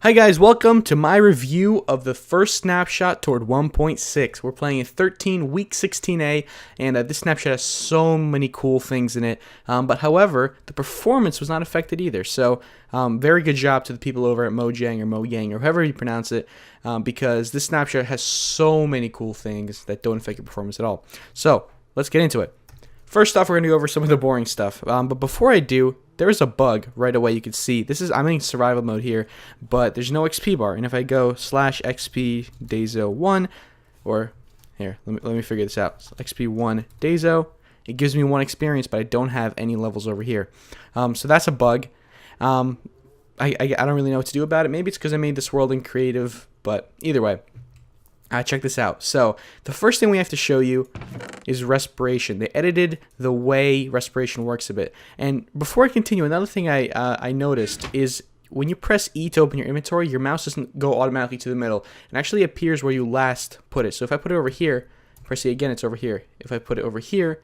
Hi guys, welcome to my review of the first snapshot toward 1.6. We're playing in 13 week 16A, and this snapshot has so many cool things in it. But however, the performance was not affected either. So very good job to the people over at Mojang or Mojang or however you pronounce it, because this snapshot has so many cool things that don't affect your performance at all. So let's get into it. First off, we're going to go over some of the boring stuff. But before I do, there is a bug right away. You can see I'm in survival mode here, but there's no XP bar. And if I go /XP Dayzo1, or here, let me figure this out. XP1 Dayzo, it gives me 1 experience, but I don't have any levels over here. So that's a bug. I don't really know what to do about it. Maybe it's because I made this world in creative, but either way. Check this out. So the first thing we have to show you is respiration. They edited the way respiration works a bit. And before I continue, another thing I noticed is when you press E to open your inventory, your mouse doesn't go automatically to the middle. It actually appears where you last put it. So if I put it over here, press E again, it's over here. If I put it over here,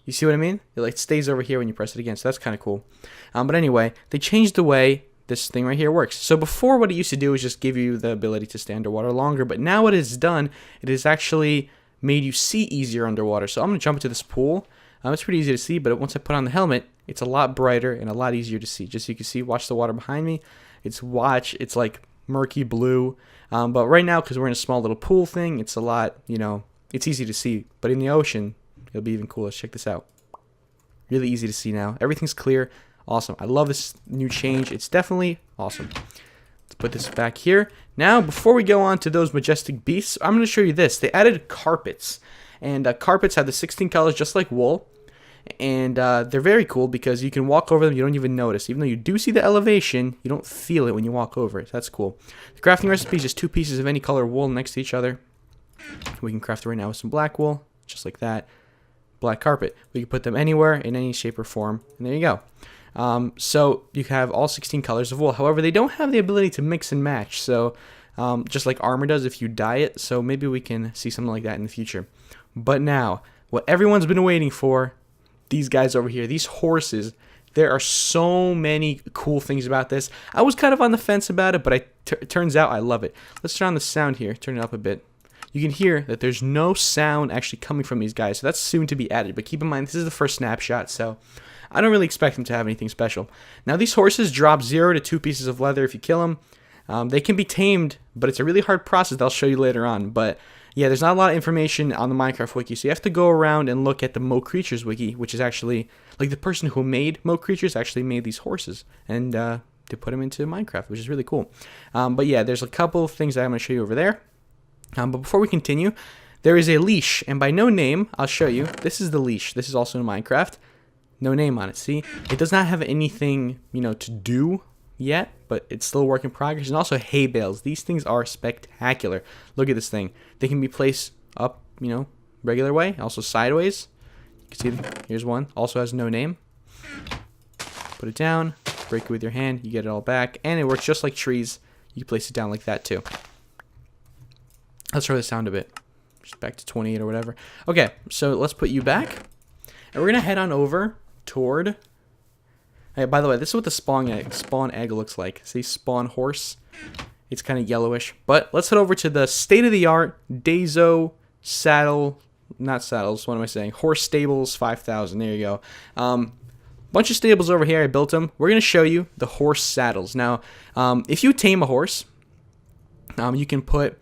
you see what I mean? It like stays over here when you press it again. So that's kind of cool. But anyway, they changed the way this thing right here works. So before, what it used to do is just give you the ability to stay underwater longer, but now what it's done, it has actually made you see easier underwater. So I'm going to jump into this pool. It's pretty easy to see, but once I put on the helmet, it's a lot brighter and a lot easier to see. Just so you can see, watch the water behind me. It's like murky blue. But right now, because we're in a small little pool thing, it's a lot, it's easy to see. But in the ocean, it'll be even cooler. Check this out. Really easy to see now. Everything's clear. Awesome. I love this new change. It's definitely awesome. Let's put this back here. Now, before we go on to those majestic beasts, I'm going to show you this. They added carpets. And carpets have the 16 colors just like wool. And they're very cool because you can walk over them. You don't even notice. Even though you do see the elevation, you don't feel it when you walk over it. That's cool. The crafting recipe is just 2 pieces of any color wool next to each other. We can craft it right now with some black wool, just like that. Black carpet. We can put them anywhere in any shape or form. And there you go. So you have all 16 colors of wool. However, they don't have the ability to mix and match. So just like armor does if you dye it. So maybe we can see something like that in the future. But now, what everyone's been waiting for, these guys over here, these horses. There are so many cool things about this. I was kind of on the fence about it, but it turns out I love it. Let's turn on the sound here. Turn it up a bit. You can hear that there's no sound actually coming from these guys. So that's soon to be added. But keep in mind, this is the first snapshot, so I don't really expect them to have anything special. Now, these horses drop 0 to 2 pieces of leather if you kill them. They can be tamed, but it's a really hard process. I'll show you later on. But yeah, there's not a lot of information on the Minecraft wiki, so you have to go around and look at the Mo Creatures wiki, which is actually, like, the person who made Mo Creatures actually made these horses, and they put them into Minecraft, which is really cool. But yeah, there's a couple of things that I'm going to show you over there. But before we continue, there is a leash, and by no name, I'll show you. This is the leash. This is also in Minecraft. No name on it. See, it does not have anything, to do yet, but it's still a work in progress. And also hay bales. These things are spectacular. Look at this thing. They can be placed up, regular way, also sideways. You can see, here's one. Also has no name. Put it down, break it with your hand, you get it all back, and it works just like trees. You can place it down like that too. Let's try the sound a bit. Just back to 28 or whatever. Okay, so let's put you back, and we're gonna head on over toward. Hey, by the way, this is what the spawn egg looks like. See, spawn horse. It's kind of yellowish. But let's head over to the state-of-the-art Dayzo Horse Stables 5000. There you go. Bunch of stables over here. I built them. We're gonna show you the horse saddles. Now, if you tame a horse, you can put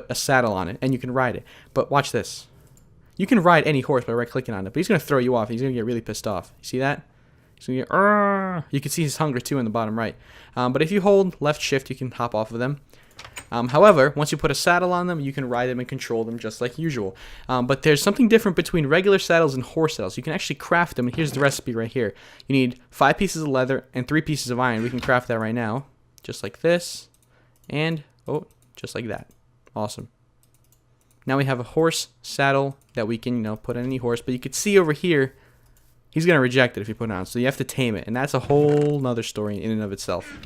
a saddle on it and you can ride it. But watch this. You can ride any horse by right-clicking on it, but he's going to throw you off. He's going to get really pissed off. You see that? He's going to get, you can see his hunger, too, in the bottom right. But if you hold left shift, you can hop off of them. However, once you put a saddle on them, you can ride them and control them just like usual. But there's something different between regular saddles and horse saddles. You can actually craft them, and here's the recipe right here. You need 5 pieces of leather and 3 pieces of iron. We can craft that right now, just like this, and, just like that. Awesome. Now we have a horse saddle that we can, put on any horse. But you can see over here, he's going to reject it if you put it on. So you have to tame it. And that's a whole nother story in and of itself.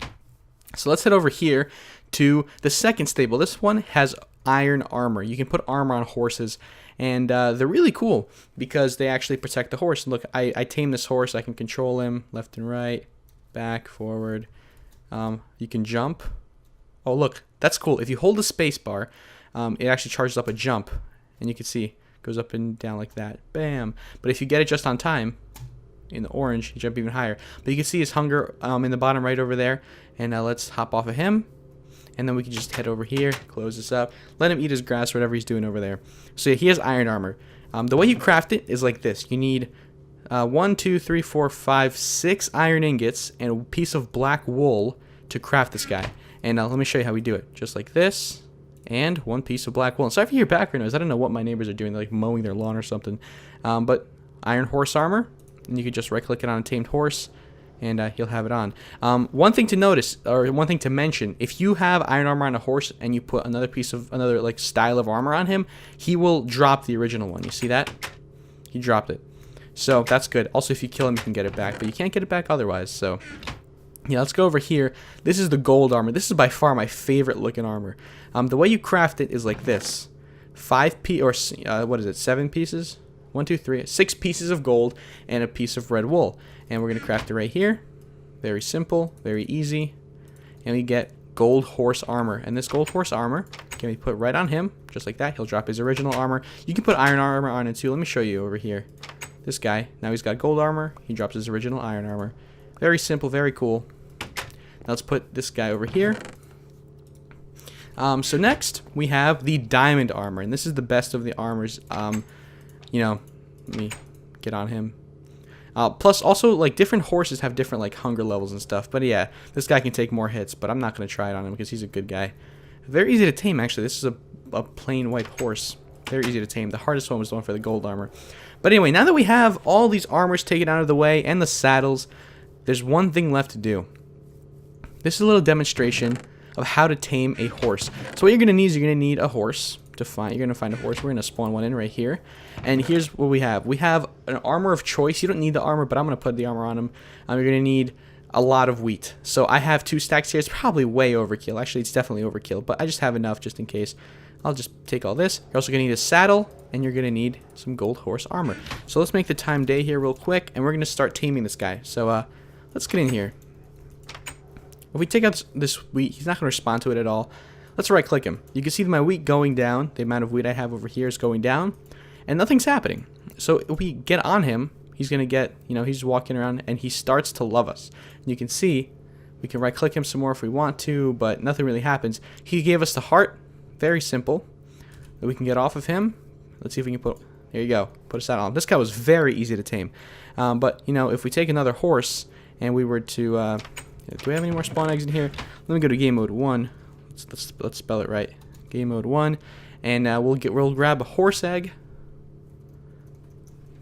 So let's head over here to the second stable. This one has iron armor. You can put armor on horses. And they're really cool because they actually protect the horse. Look, I tame this horse. I can control him left and right, back, forward. You can jump. Oh, look, that's cool. If you hold the space bar, it actually charges up a jump, and you can see it goes up and down like that. Bam. But if you get it just on time, in the orange, you jump even higher. But you can see his hunger in the bottom right over there. And let's hop off of him. And then we can just head over here, close this up, let him eat his grass, whatever he's doing over there. So yeah, he has iron armor. The way you craft it is like this. You need 1, 2, 3, 4, 5, 6 iron ingots and a piece of black wool to craft this guy. And let me show you how we do it. Just like this, and 1 piece of black wool. And sorry for your background noise. I don't know what my neighbors are doing. They're like mowing their lawn or something. But iron horse armor, and you can just right-click it on a tamed horse, and he'll have it on. One thing to notice, or one thing to mention, if you have iron armor on a horse and you put another like style of armor on him, he will drop the original one. You see that? He dropped it. So that's good. Also, if you kill him, you can get it back, but you can't get it back otherwise. So yeah, let's go over here. This is the gold armor. This is by far my favorite looking armor. The way you craft it is like this: 7 pieces? 1, 2, 3, 6 pieces of gold and a piece of red wool. And we're going to craft it right here. Very simple, very easy. And we get gold horse armor. And this gold horse armor can be put right on him, just like that. He'll drop his original armor. You can put iron armor on it too. Let me show you over here. This guy, now he's got gold armor. He drops his original iron armor. Very simple, very cool. Now let's put this guy over here. So next, we have the diamond armor. And this is the best of the armors. You know, let me get on him. Plus, also, like, different horses have different, like, hunger levels and stuff. But, yeah, this guy can take more hits, but I'm not going to try it on him because he's a good guy. Very easy to tame, actually. This is a plain white horse. Very easy to tame. The hardest one was the one for the gold armor. But anyway, now that we have all these armors taken out of the way and the saddles, there's one thing left to do. This is a little demonstration of how to tame a horse. So what you're going to need is you're going to need a horse. You're going to find a horse. We're going to spawn one in right here. And here's what we have. We have an armor of choice. You don't need the armor, but I'm going to put the armor on him. You're going to need a lot of wheat. So I have 2 stacks here. It's probably way overkill. Actually, it's definitely overkill, but I just have enough just in case. I'll just take all this. You're also going to need a saddle, and you're going to need some gold horse armor. So let's make the time day here real quick, and we're going to start taming this guy. So let's get in here. If we take out this wheat, he's not going to respond to it at all. Let's right-click him. You can see my wheat going down. The amount of wheat I have over here is going down, and nothing's happening. So if we get on him, he's going to get, you know, he's walking around, and he starts to love us. And you can see we can right-click him some more if we want to, but nothing really happens. He gave us the heart. Very simple. We can get off of him. Let's see if we can put, there you go, put a saddle on. This guy was very easy to tame. But, you know, if we take another horse, and we were to, do we have any more spawn eggs in here? Let me go to game mode 1. Let's spell it right. Game mode 1, and we'll grab a horse egg,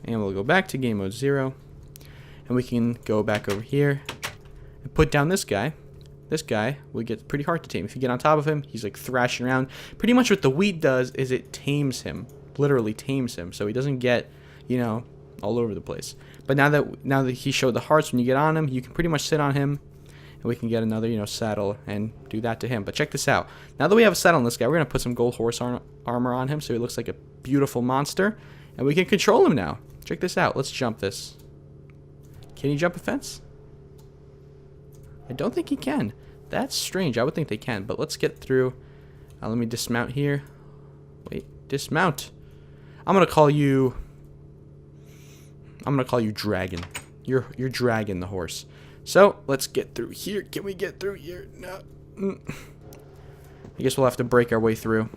and we'll go back to game mode 0, and we can go back over here and put down this guy. This guy will get pretty hard to tame. If you get on top of him, he's like thrashing around. Pretty much what the wheat does is it tames him, literally tames him, so he doesn't get, you know, all over the place. But now that he showed the hearts, when you get on him, you can pretty much sit on him. And we can get another, you know, saddle and do that to him. But check this out. Now that we have a saddle on this guy, we're going to put some gold horse armor on him so he looks like a beautiful monster. And we can control him now. Check this out. Let's jump this. Can he jump a fence? I don't think he can. That's strange. I would think they can. But let's get through. Let me dismount here. Wait. Dismount. I'm going to call you Dragon. You're Dragon, the horse. So, let's get through here. Can we get through here? No. I guess we'll have to break our way through.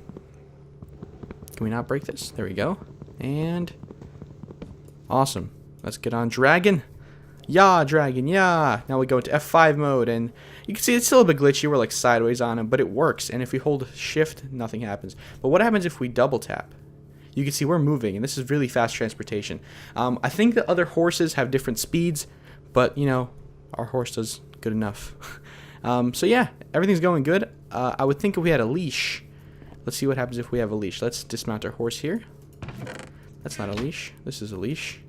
Can we not break this? There we go. And awesome. Let's get on Dragon. Yeah, Dragon, yeah. Now we go into F5 mode, and you can see it's still a bit glitchy. We're like sideways on him, but it works. And if we hold shift, nothing happens. But what happens if we double tap? You can see we're moving, and this is really fast transportation. I think the other horses have different speeds, but, you know, our horse does good enough. So yeah, everything's going good. I would think if we had a leash. Let's see what happens if we have a leash. Let's dismount our horse here. That's not a leash. This is a leash.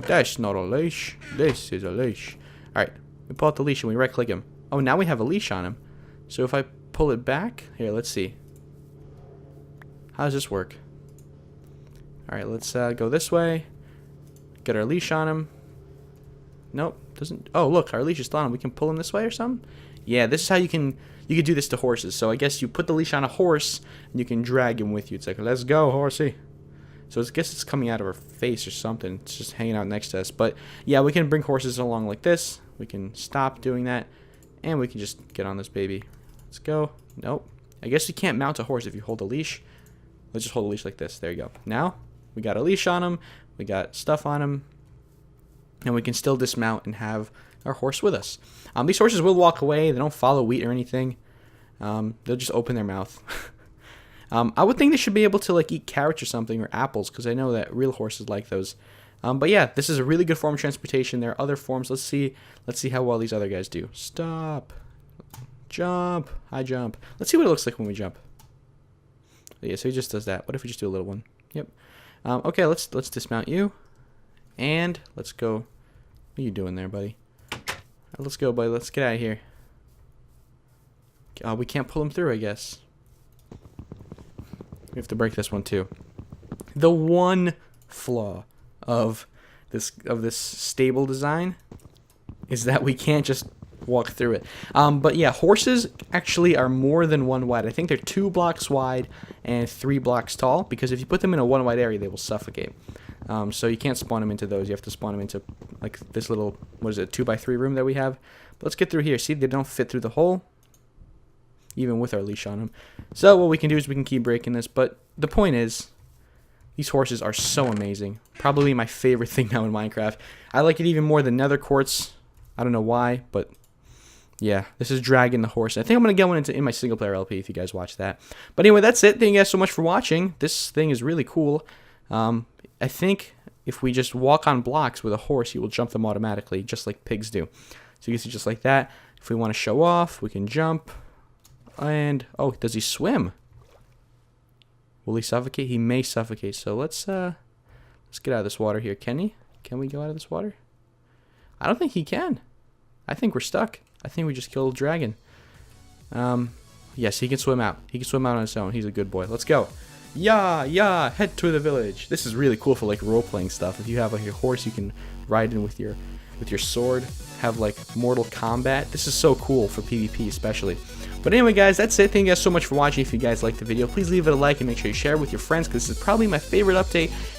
That's not a leash. This is a leash. Alright, we pull out the leash and we right click him. Oh, now we have a leash on him. So if I pull it back, here, let's see. How does this work? Alright, let's go this way. Get our leash on him. Nope, doesn't. Oh, look, our leash is still on him. We can pull him this way or something? Yeah, this is how you can do this to horses. So I guess you put the leash on a horse and you can drag him with you. It's like, let's go, horsey. So I guess it's coming out of her face or something. It's just hanging out next to us. But yeah, we can bring horses along like this. We can stop doing that. And we can just get on this baby. Let's go. Nope. I guess you can't mount a horse if you hold a leash. Let's just hold a leash like this. There you go. Now, we got a leash on him. We got stuff on him. And we can still dismount and have our horse with us. These horses will walk away. They don't follow wheat or anything. They'll just open their mouth. I would think they should be able to like eat carrots or something, or apples, because I know that real horses like those. But yeah, this is a really good form of transportation. There are other forms. Let's see how well these other guys do. Stop. Jump. High jump. Let's see what it looks like when we jump. Yeah, so he just does that. What if we just do a little one? Yep. Okay, let's dismount you. And let's go. What are you doing there, buddy? Let's go, buddy. Let's get out of here. We can't pull him through, I guess. We have to break this one too. The one flaw of this stable design is that we can't just walk through it. But yeah, horses actually are more than one wide. I think they're 2 blocks wide and 3 blocks tall, because if you put them in a one wide area, they will suffocate. So you can't spawn them into those. You have to spawn them into like this little, what is it, 2x3 room that we have. But let's get through here. See, they don't fit through the hole, even with our leash on them. So what we can do is we can keep breaking this. But the point is, these horses are so amazing. Probably my favorite thing now in Minecraft. I like it even more than nether quartz. I don't know why, but yeah, this is Dragon the horse. I think I'm going to get one in my single player LP if you guys watch that. But anyway, that's it. Thank you guys so much for watching. This thing is really cool. I think if we just walk on blocks with a horse, you will jump them automatically, just like pigs do. So you can see just like that. If we want to show off, we can jump. And, oh, does he swim? Will he suffocate? He may suffocate. So let's get out of this water here. Can he? Can we go out of this water? I don't think he can. I think we're stuck. I think we just killed a dragon. Yes, he can swim out. He can swim out on his own. He's a good boy. Let's go. Yeah, head to the village. This is really cool for like role-playing stuff. If you have like your horse, you can ride in with your sword, have like Mortal Kombat. This is so cool for PvP especially. But anyway, guys, that's it. Thank you guys so much for watching. If you guys liked the video, please leave it a like and make sure you share it with your friends, because this is probably my favorite update